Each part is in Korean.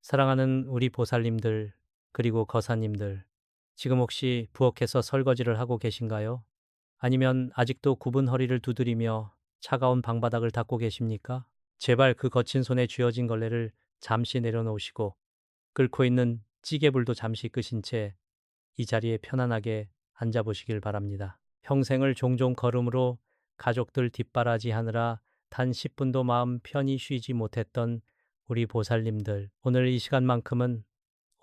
사랑하는 우리 보살님들, 그리고 거사님들, 지금 혹시 부엌에서 설거지를 하고 계신가요? 아니면 아직도 굽은 허리를 두드리며 차가운 방바닥을 닦고 계십니까? 제발 그 거친 손에 쥐어진 걸레를 잠시 내려놓으시고 끓고 있는 찌개불도 잠시 끄신 채 이 자리에 편안하게 앉아보시길 바랍니다. 평생을 종종 걸음으로 가족들 뒷바라지 하느라 단 10분도 마음 편히 쉬지 못했던 우리 보살님들, 오늘 이 시간만큼은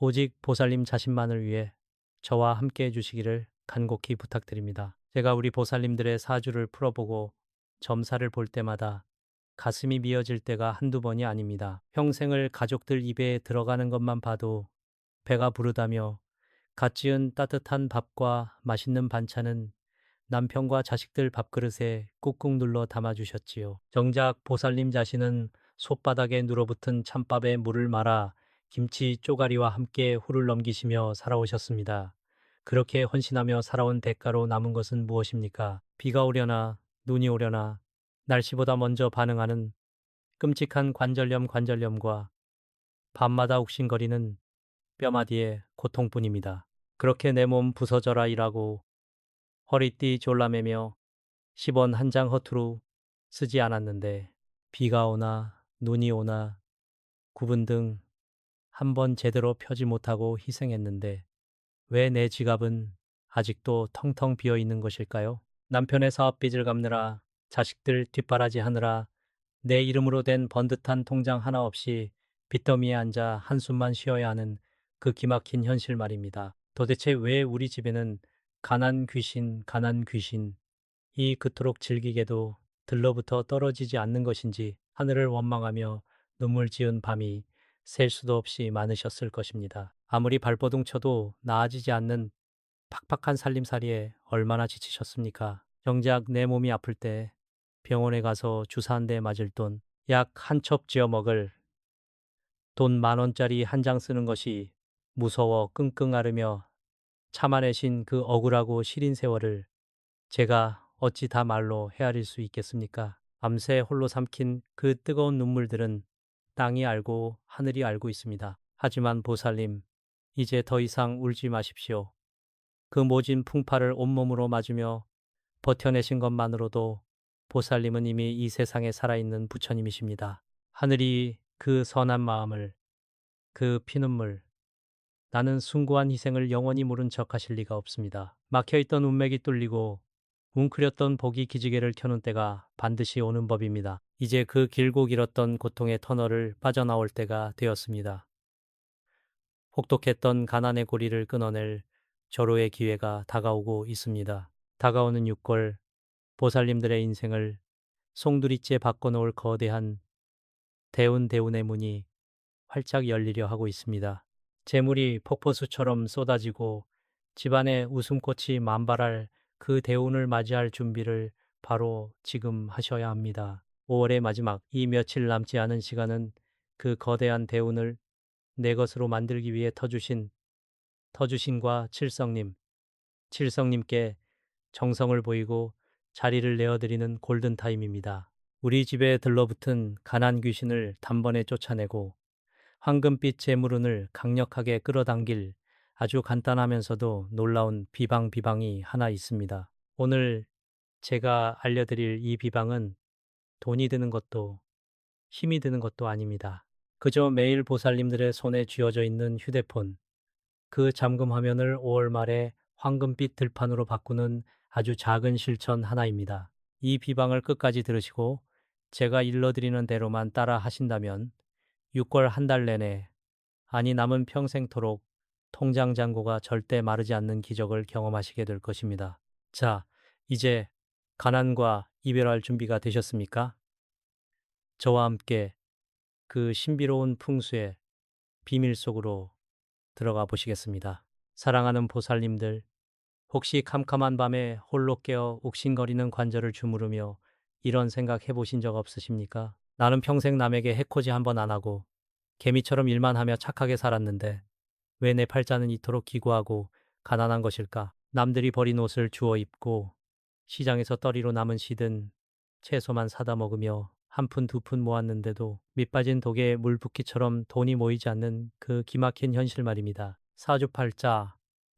오직 보살님 자신만을 위해 저와 함께 해주시기를 간곡히 부탁드립니다. 제가 우리 보살님들의 사주를 풀어보고 점사를 볼 때마다 가슴이 미어질 때가 한두 번이 아닙니다. 평생을 가족들 입에 들어가는 것만 봐도 배가 부르다며 갓 지은 따뜻한 밥과 맛있는 반찬은 남편과 자식들 밥그릇에 꾹꾹 눌러 담아주셨지요. 정작 보살님 자신은 솥바닥에 눌어붙은 찬밥에 물을 말아 김치 쪼가리와 함께 후를 넘기시며 살아오셨습니다. 그렇게 헌신하며 살아온 대가로 남은 것은 무엇입니까? 비가 오려나 눈이 오려나 날씨보다 먼저 반응하는 끔찍한 관절염과 밤마다 욱신거리는 뼈마디의 고통뿐입니다. 그렇게 내 몸 부서져라 일하고 허리띠 졸라매며 10원 한 장 허투루 쓰지 않았는데 비가 오나 눈이 오나 구분 등 한 번 제대로 펴지 못하고 희생했는데 왜 내 지갑은 아직도 텅텅 비어 있는 것일까요? 남편의 사업빚을 갚느라 자식들 뒷바라지 하느라 내 이름으로 된 번듯한 통장 하나 없이 빚더미에 앉아 한숨만 쉬어야 하는 그 기막힌 현실 말입니다. 도대체 왜 우리 집에는 가난 귀신, 이 그토록 질기게도 들러붙어 떨어지지 않는 것인지 하늘을 원망하며 눈물 지은 밤이 셀 수도 없이 많으셨을 것입니다. 아무리 발버둥 쳐도 나아지지 않는 팍팍한 살림살이에 얼마나 지치셨습니까? 정작 내 몸이 아플 때 병원에 가서 주사 한 대 맞을 돈, 약 한 첩 쥐어 먹을 돈 10,000원짜리 한 장 쓰는 것이 무서워 끙끙 앓으며 참아내신 그 억울하고 시린 세월을 제가 어찌 다 말로 헤아릴 수 있겠습니까? 밤새 홀로 삼킨 그 뜨거운 눈물들은 땅이 알고 하늘이 알고 있습니다. 하지만 보살님, 이제 더 이상 울지 마십시오. 그 모진 풍파를 온몸으로 맞으며 버텨내신 것만으로도 보살님은 이미 이 세상에 살아있는 부처님이십니다. 하늘이 그 선한 마음을, 그 피눈물, 나는 숭고한 희생을 영원히 모른 척 하실 리가 없습니다. 막혀있던 운맥이 뚫리고 웅크렸던 복이 기지개를 켜는 때가 반드시 오는 법입니다. 이제 그 길고 길었던 고통의 터널을 빠져나올 때가 되었습니다. 혹독했던 가난의 고리를 끊어낼 절호의 기회가 다가오고 있습니다. 다가오는 6월, 보살님들의 인생을 송두리째 바꿔놓을 거대한 대운의 문이 활짝 열리려 하고 있습니다. 재물이 폭포수처럼 쏟아지고 집안에 웃음꽃이 만발할 그 대운을 맞이할 준비를 바로 지금 하셔야 합니다. 5월의 마지막 이 며칠 남지 않은 시간은 그 거대한 대운을 내 것으로 만들기 위해 터주신과 칠성님께 정성을 보이고 자리를 내어드리는 골든타임입니다. 우리 집에 들러붙은 가난 귀신을 단번에 쫓아내고 황금빛 재물운을 강력하게 끌어당길 아주 간단하면서도 놀라운 비방이 하나 있습니다. 오늘 제가 알려드릴 이 비방은 돈이 드는 것도 힘이 드는 것도 아닙니다. 그저 매일 보살님들의 손에 쥐어져 있는 휴대폰, 그 잠금 화면을 5월 말에 황금빛 들판으로 바꾸는 아주 작은 실천 하나입니다. 이 비방을 끝까지 들으시고 제가 일러드리는 대로만 따라 하신다면 6월 한 달 내내, 아니 남은 평생토록 통장 잔고가 절대 마르지 않는 기적을 경험하시게 될 것입니다. 자, 이제 가난과 이별할 준비가 되셨습니까? 저와 함께 그 신비로운 풍수의 비밀 속으로 들어가 보시겠습니다. 사랑하는 보살님들, 혹시 캄캄한 밤에 홀로 깨어 욱신거리는 관절을 주무르며 이런 생각 해보신 적 없으십니까? 나는 평생 남에게 해코지 한 번 안 하고 개미처럼 일만 하며 착하게 살았는데 왜 내 팔자는 이토록 기구하고 가난한 것일까? 남들이 버린 옷을 주워 입고 시장에서 떨이로 남은 시든 채소만 사다 먹으며 한 푼 두 푼 모았는데도 밑 빠진 독에 물 붓기처럼 돈이 모이지 않는 그 기막힌 현실 말입니다.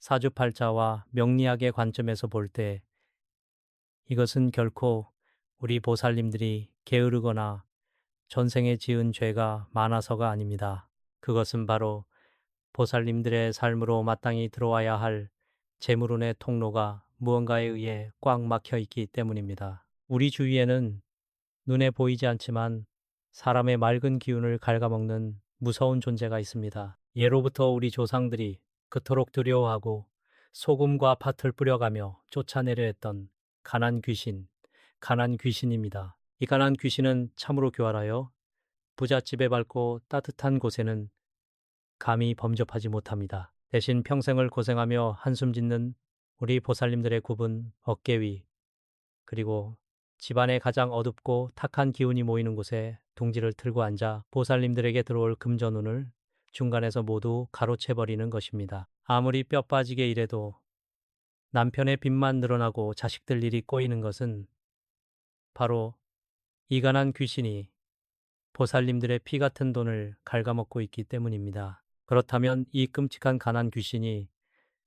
사주팔자와 명리학의 관점에서 볼 때 이것은 결코 우리 보살님들이 게으르거나 전생에 지은 죄가 많아서가 아닙니다. 그것은 바로 보살님들의 삶으로 마땅히 들어와야 할 재물운의 통로가 무언가에 의해 꽉 막혀 있기 때문입니다. 우리 주위에는 눈에 보이지 않지만 사람의 맑은 기운을 갉아먹는 무서운 존재가 있습니다. 예로부터 우리 조상들이 그토록 두려워하고 소금과 팥을 뿌려가며 쫓아내려 했던 가난 귀신입니다. 이 가난 귀신은 참으로 교활하여 부잣집에 밝고 따뜻한 곳에는 감히 범접하지 못합니다. 대신 평생을 고생하며 한숨 짓는 우리 보살님들의 굽은 어깨 위, 그리고 집안의 가장 어둡고 탁한 기운이 모이는 곳에 둥지를 틀고 앉아 보살님들에게 들어올 금전운을 중간에서 모두 가로채버리는 것입니다. 아무리 뼈 빠지게 일해도 남편의 빚만 늘어나고 자식들 일이 꼬이는 것은 바로 이 가난 귀신이 보살님들의 피 같은 돈을 갉아먹고 있기 때문입니다. 그렇다면 이 끔찍한 가난 귀신이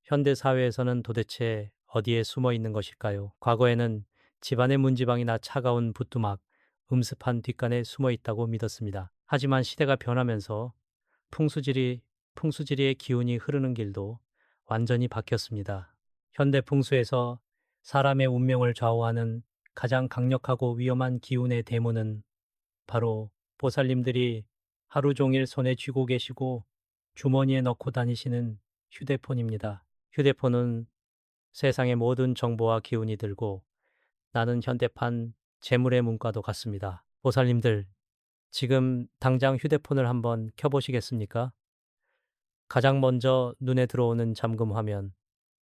현대 사회에서는 도대체 어디에 숨어 있는 것일까요? 과거에는 집안의 문지방이나 차가운 부뚜막, 음습한 뒷간에 숨어 있다고 믿었습니다. 하지만 시대가 변하면서 풍수지리의 기운이 흐르는 길도 완전히 바뀌었습니다. 현대 풍수에서 사람의 운명을 좌우하는 가장 강력하고 위험한 기운의 대문은 바로 보살님들이 하루 종일 손에 쥐고 계시고 주머니에 넣고 다니시는 휴대폰입니다. 휴대폰은 세상의 모든 정보와 기운이 들고 나는 현대판 재물의 문과도 같습니다. 보살님들, 지금 당장 휴대폰을 한번 켜보시겠습니까? 가장 먼저 눈에 들어오는 잠금 화면,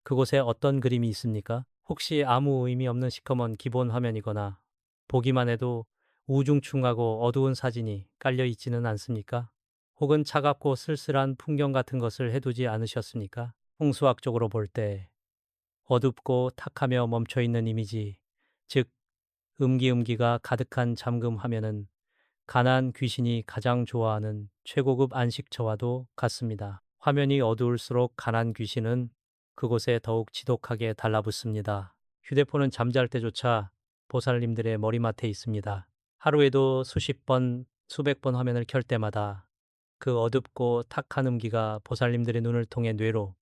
그곳에 어떤 그림이 있습니까? 혹시 아무 의미 없는 시커먼 기본 화면이거나 보기만 해도 우중충하고 어두운 사진이 깔려 있지는 않습니까? 혹은 차갑고 쓸쓸한 풍경 같은 것을 해두지 않으셨습니까? 풍수학적으로 볼 때 어둡고 탁하며 멈춰있는 이미지, 즉 음기음기가 가득한 잠금 화면은 가난 귀신이 가장 좋아하는 최고급 안식처와도 같습니다. 화면이 어두울수록 가난 귀신은 그곳에 더욱 지독하게 달라붙습니다. 휴대폰은 잠잘 때조차 보살님들의 머리맡에 있습니다. 하루에도 수십 번, 수백 번 화면을 켤 때마다 그 어둡고 탁한 음기가 보살님들의 눈을 통해 뇌로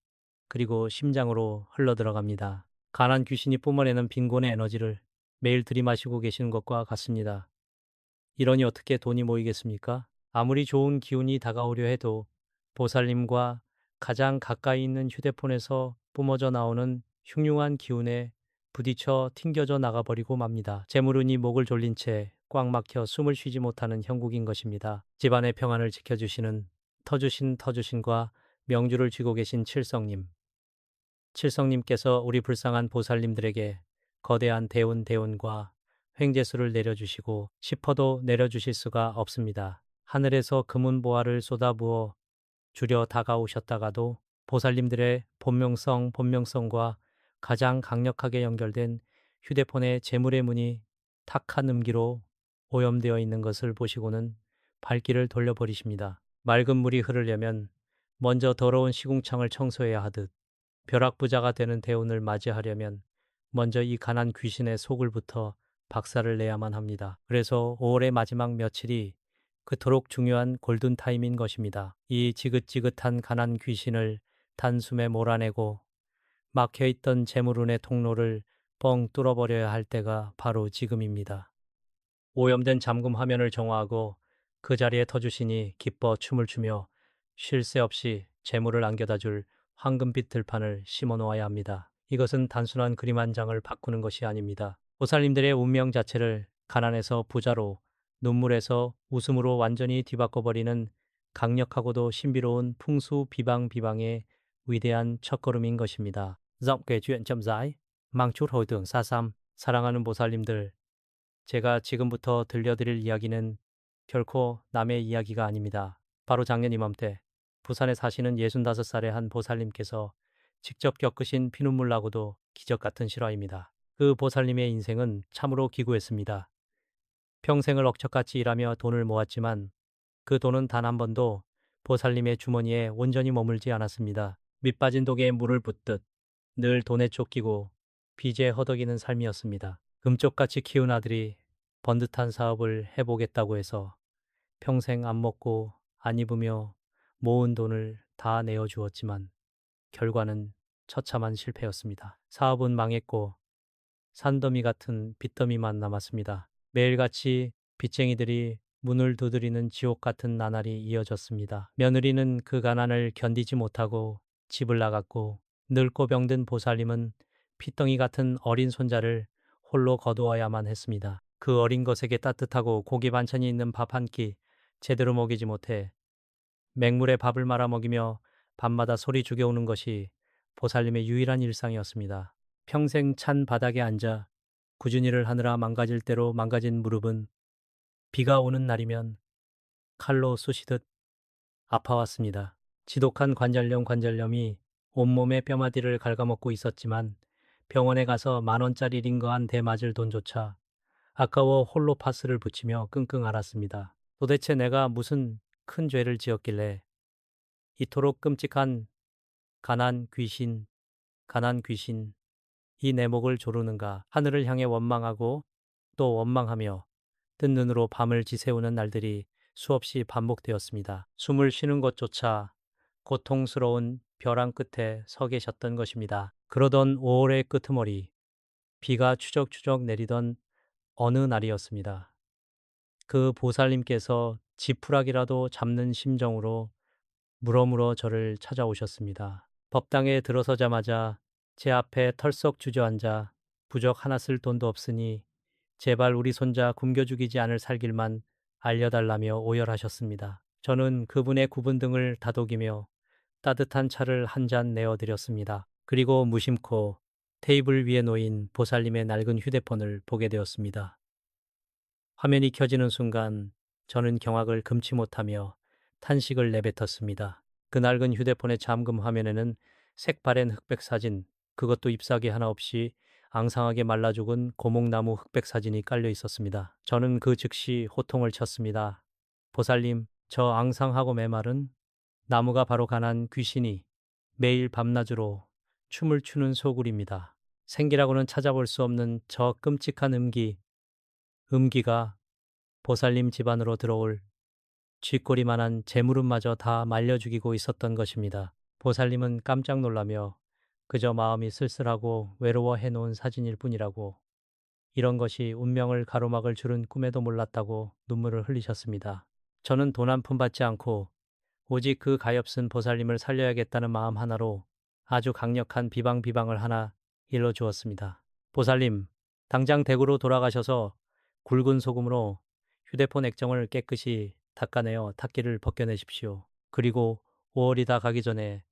그리고 심장으로 흘러들어갑니다. 가난 귀신이 뿜어내는 빈곤의 에너지를 매일 들이마시고 계시는 것과 같습니다. 이러니 어떻게 돈이 모이겠습니까? 아무리 좋은 기운이 다가오려 해도 보살님과 가장 가까이 있는 휴대폰에서 뿜어져 나오는 흉흉한 기운에 부딪혀 튕겨져 나가버리고 맙니다. 재물운이 목을 졸린 채 꽉 막혀 숨을 쉬지 못하는 형국인 것입니다. 집안의 평안을 지켜주시는 터주신과 명주를 쥐고 계신 칠성님께서 우리 불쌍한 보살님들에게 거대한 대운과 횡재수를 내려주시고 싶어도 내려주실 수가 없습니다. 하늘에서 금은보화를 쏟아부어 주려 다가오셨다가도 보살님들의 본명성과 가장 강력하게 연결된 휴대폰의 재물의 문이 탁한 음기로 오염되어 있는 것을 보시고는 발길을 돌려버리십니다. 맑은 물이 흐르려면 먼저 더러운 시궁창을 청소해야 하듯 벼락부자가 되는 대운을 맞이하려면 먼저 이 가난 귀신의 속을부터 박살을 내야만 합니다. 그래서 5월의 마지막 며칠이 그토록 중요한 골든타임인 것입니다. 이 지긋지긋한 가난 귀신을 단숨에 몰아내고 막혀있던 재물운의 통로를 뻥 뚫어버려야 할 때가 바로 지금입니다. 오염된 잠금 화면을 정화하고 그 자리에 터주신이 기뻐 춤을 추며 쉴 새 없이 재물을 안겨다 줄 황금빛 들판을 심어 놓아야 합니다. 이것은 단순한 그림 한 장을 바꾸는 것이 아닙니다. 보살님들의 운명 자체를 가난에서 부자로, 눈물에서 웃음으로 완전히 뒤바꿔버리는 강력하고도 신비로운 풍수 비방의 위대한 첫걸음인 것입니다. Giọng kể chuyện chậm rãi, mang chút hồi tưởng xa xăm. 사랑하는 보살님들, 제가 지금부터 들려드릴 이야기는 결코 남의 이야기가 아닙니다. 바로 작년 이맘때 부산에 사시는 65살의 한 보살님께서 직접 겪으신 피눈물 나고도 기적 같은 실화입니다. 그 보살님의 인생은 참으로 기구했습니다. 평생을 억척같이 일하며 돈을 모았지만 그 돈은 단 한 번도 보살님의 주머니에 온전히 머물지 않았습니다. 밑빠진 독에 물을 붓듯 늘 돈에 쫓기고 빚에 허덕이는 삶이었습니다. 금쪽같이 키운 아들이 번듯한 사업을 해보겠다고 해서 평생 안 먹고 안 입으며 모은 돈을 다 내어주었지만 결과는 처참한 실패였습니다. 사업은 망했고 산더미 같은 빚더미만 남았습니다. 매일같이 빚쟁이들이 문을 두드리는 지옥 같은 나날이 이어졌습니다. 며느리는 그 가난을 견디지 못하고 집을 나갔고 늙고 병든 보살님은 피덩이 같은 어린 손자를 홀로 거두어야만 했습니다. 그 어린 것에게 따뜻하고 고기 반찬이 있는 밥 한 끼 제대로 먹이지 못해 맹물에 밥을 말아 먹이며 밤마다 소리 죽여오는 것이 보살님의 유일한 일상이었습니다. 평생 찬 바닥에 앉아 꾸준히 일을 하느라 망가질 대로 망가진 무릎은 비가 오는 날이면 칼로 쑤시듯 아파왔습니다. 지독한 관절염이 온몸의 뼈마디를 갉아먹고 있었지만 병원에 가서 10,000원짜리 링거 한 대 맞을 돈조차 아까워 홀로 파스를 붙이며 끙끙 앓았습니다. 도대체 내가 무슨 큰 죄를 지었길래 이토록 끔찍한 가난 귀신, 이 내 목을 조르는가. 하늘을 향해 원망하고 또 원망하며 뜬 눈으로 밤을 지새우는 날들이 수없이 반복되었습니다. 숨을 쉬는 것조차 고통스러운 벼랑 끝에 서 계셨던 것입니다. 그러던 5월의 끄트머리, 비가 추적추적 내리던 어느 날이었습니다. 그 보살님께서 지푸라기라도 잡는 심정으로 물어물어 저를 찾아오셨습니다. 법당에 들어서자마자 제 앞에 털썩 주저앉아 부적 하나 쓸 돈도 없으니 제발 우리 손자 굶겨 죽이지 않을 살길만 알려달라며 오열하셨습니다. 저는 그분의 굽은 등을 다독이며 따뜻한 차를 한 잔 내어드렸습니다. 그리고 무심코 테이블 위에 놓인 보살님의 낡은 휴대폰을 보게 되었습니다. 화면이 켜지는 순간 저는 경악을 금치 못하며 탄식을 내뱉었습니다. 그 낡은 휴대폰의 잠금 화면에는 색바랜 흑백 사진, 그것도 잎사귀 하나 없이 앙상하게 말라 죽은 고목나무 흑백 사진이 깔려 있었습니다. 저는 그 즉시 호통을 쳤습니다. 보살님, 저 앙상하고 메마른 나무가 바로 가난 귀신이 매일 밤낮으로 춤을 추는 소굴입니다. 생기라고는 찾아볼 수 없는 저 끔찍한 음기가 보살님 집안으로 들어올 쥐꼬리만한 재물음마저 다 말려 죽이고 있었던 것입니다. 보살님은 깜짝 놀라며 그저 마음이 쓸쓸하고 외로워해 놓은 사진일 뿐이라고, 이런 것이 운명을 가로막을 줄은 꿈에도 몰랐다고 눈물을 흘리셨습니다. 저는 돈 한 푼 받지 않고 오직 그 가엾은 보살님을 살려야겠다는 마음 하나로 아주 강력한 비방을 하나 일러주었습니다. 보살님, 당장 댁으로 돌아가셔서 굵은 소금으로 휴대폰 액정을 깨끗이 닦아내어 탁기를 벗겨내십시오. 그리고 5월이 다 가기 전에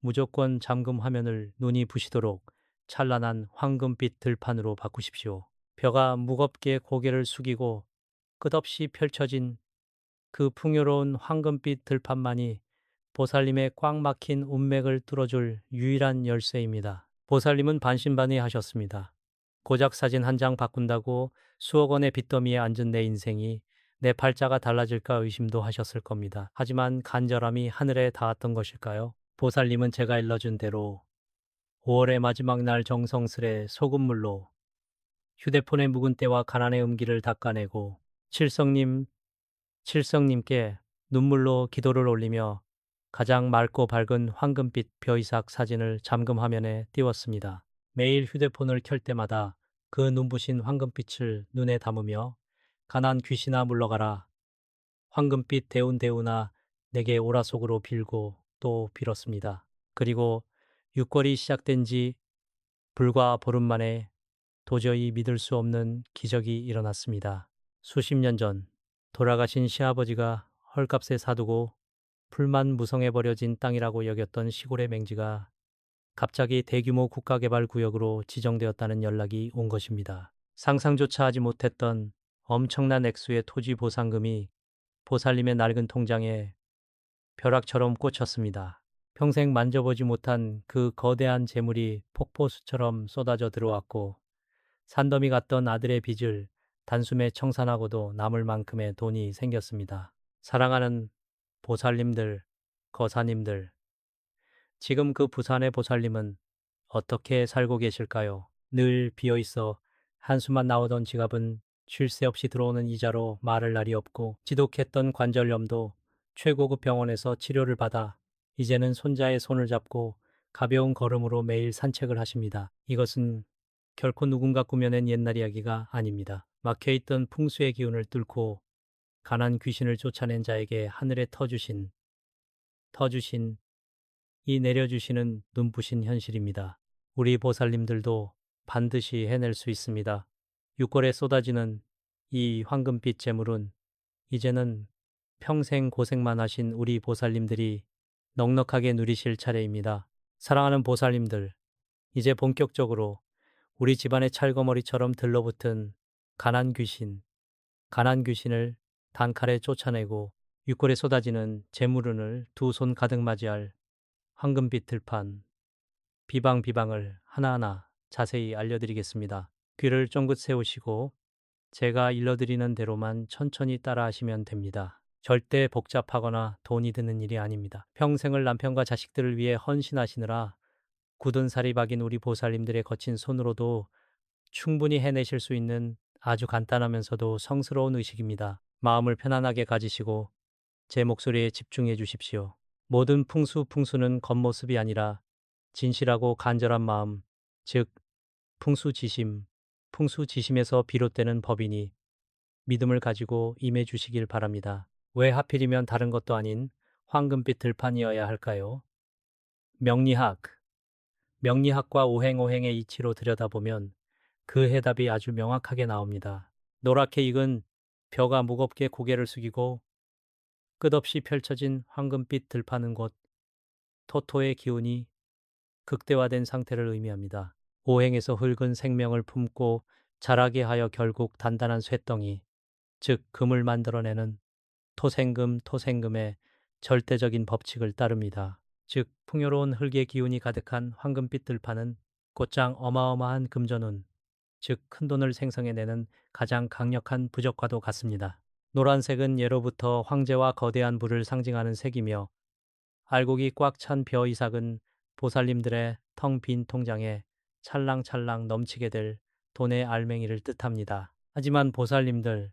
무조건 잠금 화면을 눈이 부시도록 찬란한 황금빛 들판으로 바꾸십시오. 벼가 무겁게 고개를 숙이고 끝없이 펼쳐진 그 풍요로운 황금빛 들판만이 보살님의 꽉 막힌 운맥을 뚫어줄 유일한 열쇠입니다. 보살님은 반신반의하셨습니다. 고작 사진 한 장 바꾼다고 수억 원의 빚더미에 앉은 내 인생이 내 팔자가 달라질까 의심도 하셨을 겁니다. 하지만 간절함이 하늘에 닿았던 것일까요? 보살님은 제가 일러준 대로 5월의 마지막 날 정성스레 소금물로 휴대폰의 묵은 때와 가난의 음기를 닦아내고 칠성님께 눈물로 기도를 올리며 가장 맑고 밝은 황금빛 벼이삭 사진을 잠금 화면에 띄웠습니다. 매일 휴대폰을 켤 때마다 그 눈부신 황금빛을 눈에 담으며 가난 귀신아 물러가라, 황금빛 대운대운아 내게 오라 속으로 빌고 또 빌었습니다. 그리고 6월이 시작된 지 불과 보름 만에 도저히 믿을 수 없는 기적이 일어났습니다. 수십 년 전 돌아가신 시아버지가 헐값에 사두고 풀만 무성해 버려진 땅이라고 여겼던 시골의 맹지가 갑자기 대규모 국가개발구역으로 지정되었다는 연락이 온 것입니다. 상상조차 하지 못했던 엄청난 액수의 토지 보상금이 보살님의 낡은 통장에 벼락처럼 꽂혔습니다. 평생 만져보지 못한 그 거대한 재물이 폭포수처럼 쏟아져 들어왔고 산더미 같던 아들의 빚을 단숨에 청산하고도 남을 만큼의 돈이 생겼습니다. 사랑하는 보살님들, 거사님들, 지금 그 부산의 보살님은 어떻게 살고 계실까요? 늘 비어 있어 한숨만 나오던 지갑은 쉴 새 없이 들어오는 이자로 마를 날이 없고, 지독했던 관절염도 최고급 병원에서 치료를 받아 이제는 손자의 손을 잡고 가벼운 걸음으로 매일 산책을 하십니다. 이것은 결코 누군가 꾸며낸 옛날 이야기가 아닙니다. 막혀있던 풍수의 기운을 뚫고 가난 귀신을 쫓아낸 자에게 하늘에 터주신 이 내려주시는 눈부신 현실입니다. 우리 보살님들도 반드시 해낼 수 있습니다. 육골에 쏟아지는 이 황금빛 재물은 이제는 평생 고생만 하신 우리 보살님들이 넉넉하게 누리실 차례입니다. 사랑하는 보살님들, 이제 본격적으로 우리 집안의 찰거머리처럼 들러붙은 가난 귀신을 단칼에 쫓아내고 육골에 쏟아지는 재물운을 두 손 가득 맞이할 황금빛 들판, 비방비방을 하나하나 자세히 알려드리겠습니다. 귀를 쫑긋 세우시고 제가 일러드리는 대로만 천천히 따라하시면 됩니다. 절대 복잡하거나 돈이 드는 일이 아닙니다. 평생을 남편과 자식들을 위해 헌신하시느라 굳은 살이 박인 우리 보살님들의 거친 손으로도 충분히 해내실 수 있는 아주 간단하면서도 성스러운 의식입니다. 마음을 편안하게 가지시고 제 목소리에 집중해 주십시오. 모든 풍수는 겉모습이 아니라 진실하고 간절한 마음, 즉 풍수지심에서 비롯되는 법이니 믿음을 가지고 임해 주시길 바랍니다. 왜 하필이면 다른 것도 아닌 황금빛 들판이어야 할까요? 명리학과 오행의 이치로 들여다보면 그 해답이 아주 명확하게 나옵니다. 노랗게 익은 벼가 무겁게 고개를 숙이고 끝없이 펼쳐진 황금빛 들판은 곧 토토의 기운이 극대화된 상태를 의미합니다. 오행에서 흙은 생명을 품고 자라게 하여 결국 단단한 쇠덩이, 즉 금을 만들어내는 토생금의 절대적인 법칙을 따릅니다. 즉 풍요로운 흙의 기운이 가득한 황금빛 들판은 곧장 어마어마한 금전운, 즉 큰돈을 생성해내는 가장 강력한 부적과도 같습니다. 노란색은 예로부터 황제와 거대한 부를 상징하는 색이며, 알곡이 꽉 찬 벼 이삭은 보살님들의 텅 빈 통장에 찰랑찰랑 넘치게 될 돈의 알맹이를 뜻합니다. 하지만 보살님들,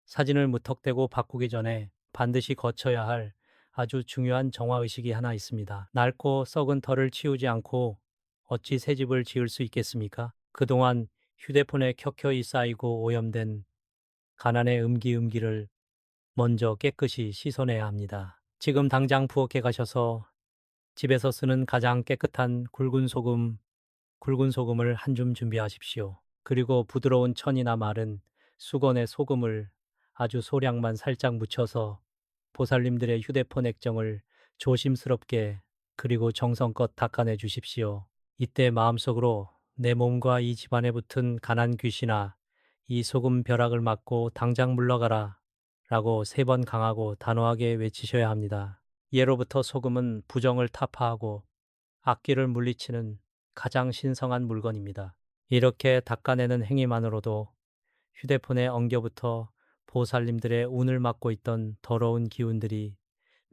사진을 무턱대고 바꾸기 전에 반드시 거쳐야 할 아주 중요한 정화의식이 하나 있습니다. 낡고 썩은 털을 치우지 않고 어찌 새 집을 지을 수 있겠습니까? 그동안 휴대폰에 켜켜이 쌓이고 오염된 가난의 음기를 먼저 깨끗이 씻어내야 합니다. 지금 당장 부엌에 가셔서 집에서 쓰는 가장 깨끗한 굵은 소금을 한 줌 준비하십시오. 그리고 부드러운 천이나 마른 수건에 소금을 아주 소량만 살짝 묻혀서 보살님들의 휴대폰 액정을 조심스럽게 그리고 정성껏 닦아내 주십시오. 이때 마음속으로 내 몸과 이 집안에 붙은 가난 귀신아, 이 소금 벼락을 맞고 당장 물러가라 라고 3번 강하고 단호하게 외치셔야 합니다. 예로부터 소금은 부정을 타파하고 악귀를 물리치는 가장 신성한 물건입니다. 이렇게 닦아내는 행위만으로도 휴대폰의 엉겨부터 보살님들의 운을 막고 있던 더러운 기운들이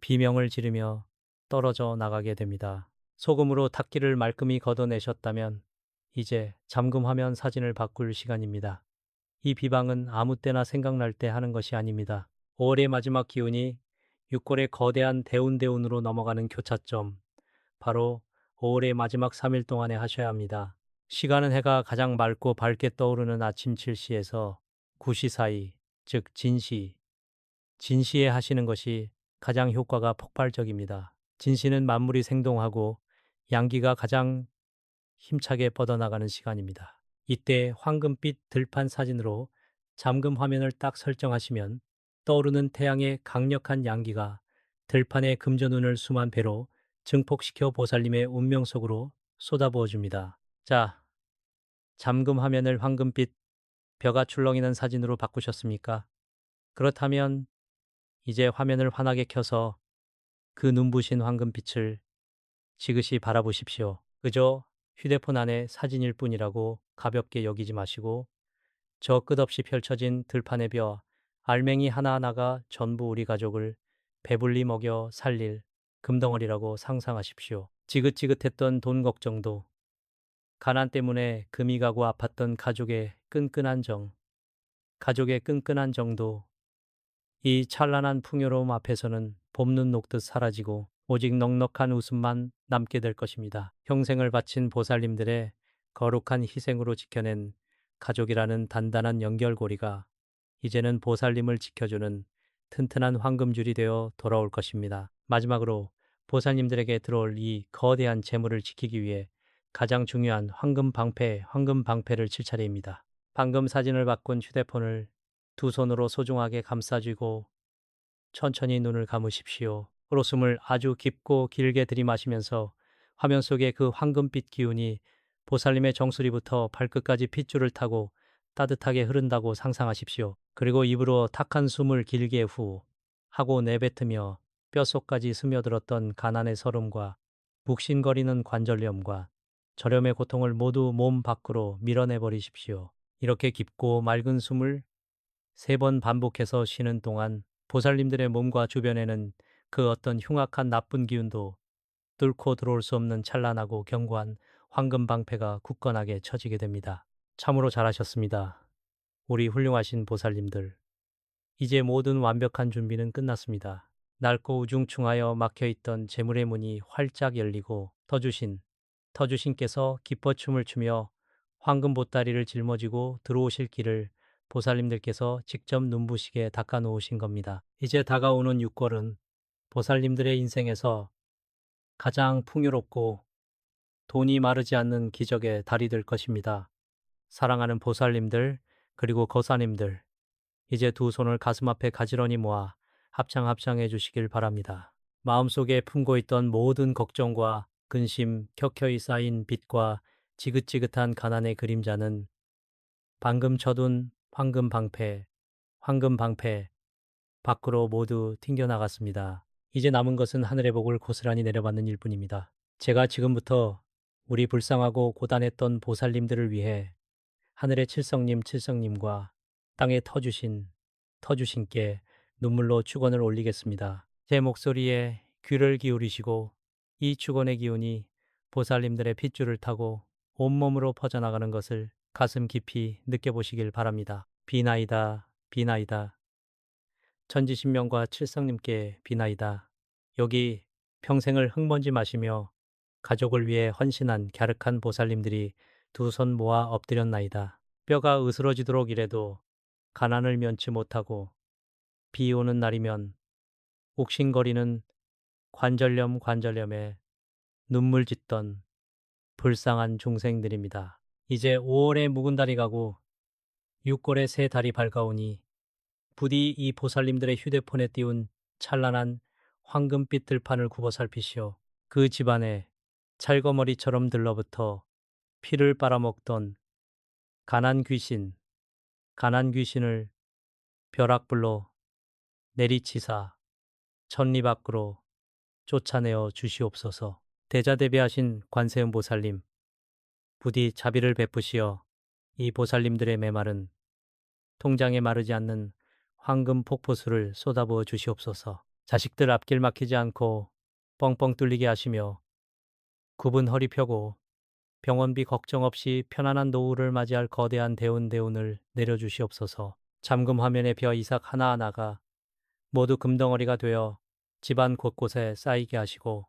비명을 지르며 떨어져 나가게 됩니다. 소금으로 탁기를 말끔히 걷어내셨다면 이제 잠금화면 사진을 바꿀 시간입니다. 이 비방은 아무 때나 생각날 때 하는 것이 아닙니다. 5월의 마지막 기운이 6월의 거대한 대운으로 넘어가는 교차점, 바로 5월의 마지막 3일 동안에 하셔야 합니다. 시간은 해가 가장 맑고 밝게 떠오르는 아침 7시에서 9시 사이, 즉 진시에 하시는 것이 가장 효과가 폭발적입니다. 진시는 만물이 생동하고 양기가 가장 힘차게 뻗어나가는 시간입니다. 이때 황금빛 들판 사진으로 잠금 화면을 딱 설정하시면 떠오르는 태양의 강력한 양기가 들판의 금전운을 수만 배로 증폭시켜 보살님의 운명 속으로 쏟아부어 줍니다. 자, 잠금 화면을 황금빛 벼가 출렁이는 사진으로 바꾸셨습니까? 그렇다면 이제 화면을 환하게 켜서 그 눈부신 황금빛을 지그시 바라보십시오. 그저 휴대폰 안에 사진일 뿐이라고 가볍게 여기지 마시고 저 끝없이 펼쳐진 들판의 벼, 알맹이 하나하나가 전부 우리 가족을 배불리 먹여 살릴 금덩어리라고 상상하십시오. 지긋지긋했던 돈 걱정도, 가난 때문에 금이 가고 아팠던 가족의 끈끈한 정도, 이 찬란한 풍요로움 앞에서는 봄눈 녹듯 사라지고 오직 넉넉한 웃음만 남게 될 것입니다. 평생을 바친 보살님들의 거룩한 희생으로 지켜낸 가족이라는 단단한 연결고리가 이제는 보살님을 지켜주는 튼튼한 황금줄이 되어 돌아올 것입니다. 마지막으로 보살님들에게 들어올 이 거대한 재물을 지키기 위해 가장 중요한 황금 방패를 칠 차례입니다. 방금 사진을 바꾼 휴대폰을 두 손으로 소중하게 감싸쥐고 천천히 눈을 감으십시오. 코로숨을 아주 깊고 길게 들이마시면서 화면 속의 그 황금빛 기운이 보살님의 정수리부터 발끝까지 핏줄을 타고 따뜻하게 흐른다고 상상하십시오. 그리고 입으로 탁한 숨을 길게 후 하고 내뱉으며 뼛속까지 스며들었던 가난의 서름과 묵신거리는 관절염과 저렴의 고통을 모두 몸 밖으로 밀어내버리십시오. 이렇게 깊고 맑은 숨을 3번 반복해서 쉬는 동안 보살님들의 몸과 주변에는 그 어떤 흉악한 나쁜 기운도 뚫고 들어올 수 없는 찬란하고 견고한 황금 방패가 굳건하게 쳐지게 됩니다. 참으로 잘하셨습니다. 우리 훌륭하신 보살님들. 이제 모든 완벽한 준비는 끝났습니다. 낡고 우중충하여 막혀있던 재물의 문이 활짝 열리고 터주신께서 기뻐 춤을 추며 황금 보따리를 짊어지고 들어오실 길을 보살님들께서 직접 눈부시게 닦아 놓으신 겁니다. 이제 다가오는 6월은 보살님들의 인생에서 가장 풍요롭고 돈이 마르지 않는 기적의 달이 될 것입니다. 사랑하는 보살님들 그리고 거사님들, 이제 두 손을 가슴 앞에 가지런히 모아 합장해 주시길 바랍니다. 마음속에 품고 있던 모든 걱정과 근심, 켜켜이 쌓인 빚과 지긋지긋한 가난의 그림자는 방금 쳐둔 황금 방패 밖으로 모두 튕겨나갔습니다. 이제 남은 것은 하늘의 복을 고스란히 내려받는 일뿐입니다. 제가 지금부터 우리 불쌍하고 고단했던 보살님들을 위해 하늘의 칠성님과 땅에 터주신께 눈물로 축원을 올리겠습니다. 제 목소리에 귀를 기울이시고 이 축원의 기운이 보살님들의 핏줄을 타고 온몸으로 퍼져나가는 것을 가슴 깊이 느껴보시길 바랍니다. 비나이다. 천지신명과 칠성님께 비나이다. 여기 평생을 흙먼지 마시며 가족을 위해 헌신한 갸륵한 보살님들이 두 손 모아 엎드렸나이다. 뼈가 으스러지도록 일해도 가난을 면치 못하고 비 오는 날이면 욱신거리는 관절염에 눈물 짓던 불쌍한 중생들입니다. 이제 5월의 묵은 달이 가고 6월의 새 달이 밝아오니 부디 이 보살님들의 휴대폰에 띄운 찬란한 황금빛 들판을 굽어 살피시오. 그 집안에 찰거머리처럼 들러붙어 피를 빨아먹던 가난 귀신을 벼락불로 내리치사 천리 밖으로 쫓아내어 주시옵소서. 대자대비하신 관세음 보살님, 부디 자비를 베푸시어 이 보살님들의 메마른 통장에 마르지 않는 황금 폭포수를 쏟아부어 주시옵소서. 자식들 앞길 막히지 않고 뻥뻥 뚫리게 하시며 굽은 허리 펴고 병원비 걱정 없이 편안한 노후를 맞이할 거대한 대운을 내려주시옵소서. 잠금 화면의 벼 이삭 하나하나가 모두 금덩어리가 되어 집안 곳곳에 쌓이게 하시고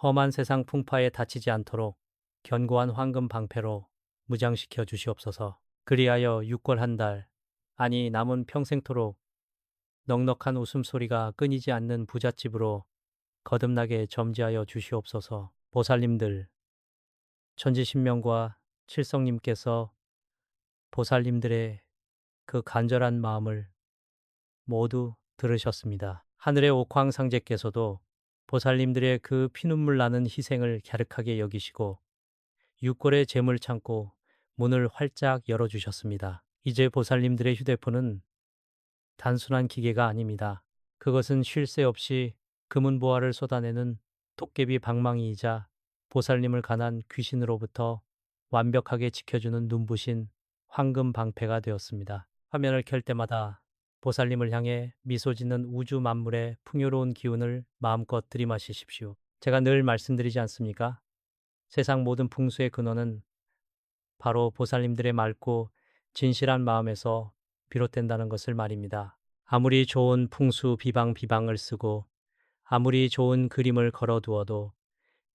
험한 세상 풍파에 다치지 않도록 견고한 황금 방패로 무장시켜 주시옵소서. 그리하여 6월 한 달, 아니 남은 평생토록 넉넉한 웃음소리가 끊이지 않는 부잣집으로 거듭나게 점지하여 주시옵소서. 보살님들, 천지신명과 칠성님께서 보살님들의 그 간절한 마음을 모두 들으셨습니다. 하늘의 옥황상제께서도 보살님들의 그 피눈물 나는 희생을 갸륵하게 여기시고 6월의 재물 창고 문을 활짝 열어주셨습니다. 이제 보살님들의 휴대폰은 단순한 기계가 아닙니다. 그것은 쉴 새 없이 금은보화를 쏟아내는 도깨비 방망이이자 보살님을 가난 귀신으로부터 완벽하게 지켜주는 눈부신 황금 방패가 되었습니다. 화면을 켤 때마다 보살님을 향해 미소 짓는 우주 만물의 풍요로운 기운을 마음껏 들이마시십시오. 제가 늘 말씀드리지 않습니까? 세상 모든 풍수의 근원은 바로 보살님들의 맑고 진실한 마음에서 비롯된다는 것을 말입니다. 아무리 좋은 풍수 비방을 쓰고 아무리 좋은 그림을 걸어두어도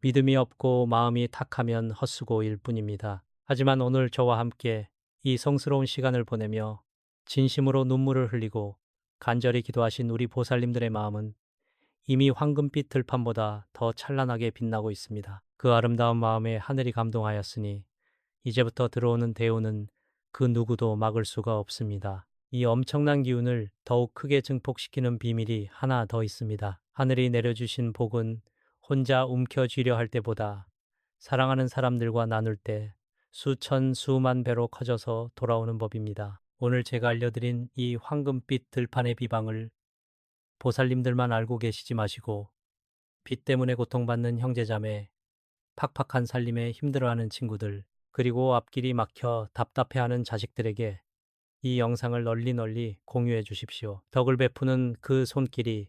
믿음이 없고 마음이 탁하면 헛수고일 뿐입니다. 하지만 오늘 저와 함께 이 성스러운 시간을 보내며 진심으로 눈물을 흘리고 간절히 기도하신 우리 보살님들의 마음은 이미 황금빛 들판보다 더 찬란하게 빛나고 있습니다. 그 아름다운 마음에 하늘이 감동하였으니 이제부터 들어오는 대우는 그 누구도 막을 수가 없습니다. 이 엄청난 기운을 더욱 크게 증폭시키는 비밀이 하나 더 있습니다. 하늘이 내려주신 복은 혼자 움켜쥐려 할 때보다 사랑하는 사람들과 나눌 때 수천 수만 배로 커져서 돌아오는 법입니다. 오늘 제가 알려드린 이 황금빛 들판의 비방을 보살님들만 알고 계시지 마시고 빚 때문에 고통받는 형제자매, 팍팍한 살림에 힘들어하는 친구들, 그리고 앞길이 막혀 답답해하는 자식들에게 이 영상을 널리 공유해 주십시오. 덕을 베푸는 그 손길이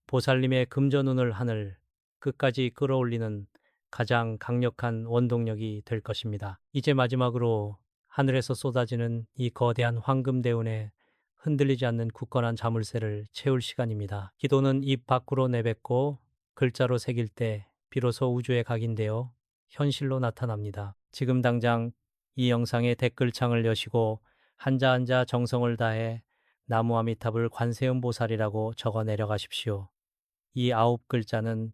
보살님의 금전운을 하늘 끝까지 끌어올리는 가장 강력한 원동력이 될 것입니다. 이제 마지막으로 하늘에서 쏟아지는 이 거대한 황금 대운에 흔들리지 않는 굳건한 자물쇠를 채울 시간입니다. 기도는 입 밖으로 내뱉고 글자로 새길 때 비로소 우주에 각인되어 현실로 나타납니다. 지금 당장 이 영상의 댓글창을 여시고 한자 정성을 다해 나무 아미탑을 관세음 보살이라고 적어 내려가십시오. 이 9글자는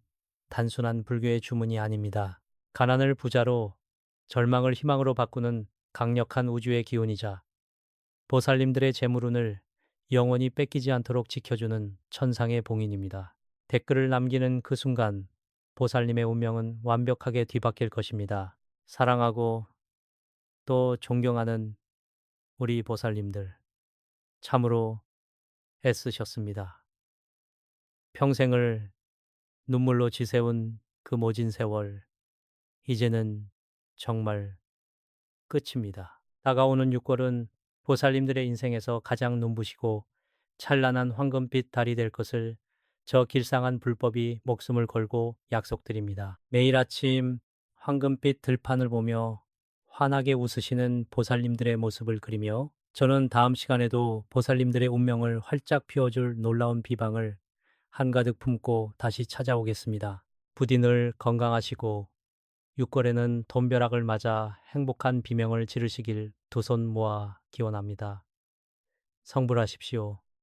단순한 불교의 주문이 아닙니다. 가난을 부자로, 절망을 희망으로 바꾸는 강력한 우주의 기운이자 보살님들의 재물운을 영원히 뺏기지 않도록 지켜주는 천상의 봉인입니다. 댓글을 남기는 그 순간 보살님의 운명은 완벽하게 뒤바뀔 것입니다. 사랑하고 또 존경하는 우리 보살님들, 참으로 애쓰셨습니다. 평생을 눈물로 지새운 그 모진 세월, 이제는 정말 끝입니다. 다가오는 6월은 보살님들의 인생에서 가장 눈부시고 찬란한 황금빛 달이 될 것을 저 길상한 불법이 목숨을 걸고 약속드립니다. 매일 아침 황금빛 들판을 보며 환하게 웃으시는 보살님들의 모습을 그리며 저는 다음 시간에도 보살님들의 운명을 활짝 피워줄 놀라운 비방을 한가득 품고 다시 찾아오겠습니다. 부디 늘 건강하시고 6월에는 돈벼락을 맞아 행복한 비명을 지르시길 두 손 모아 기원합니다. 성불하십시오.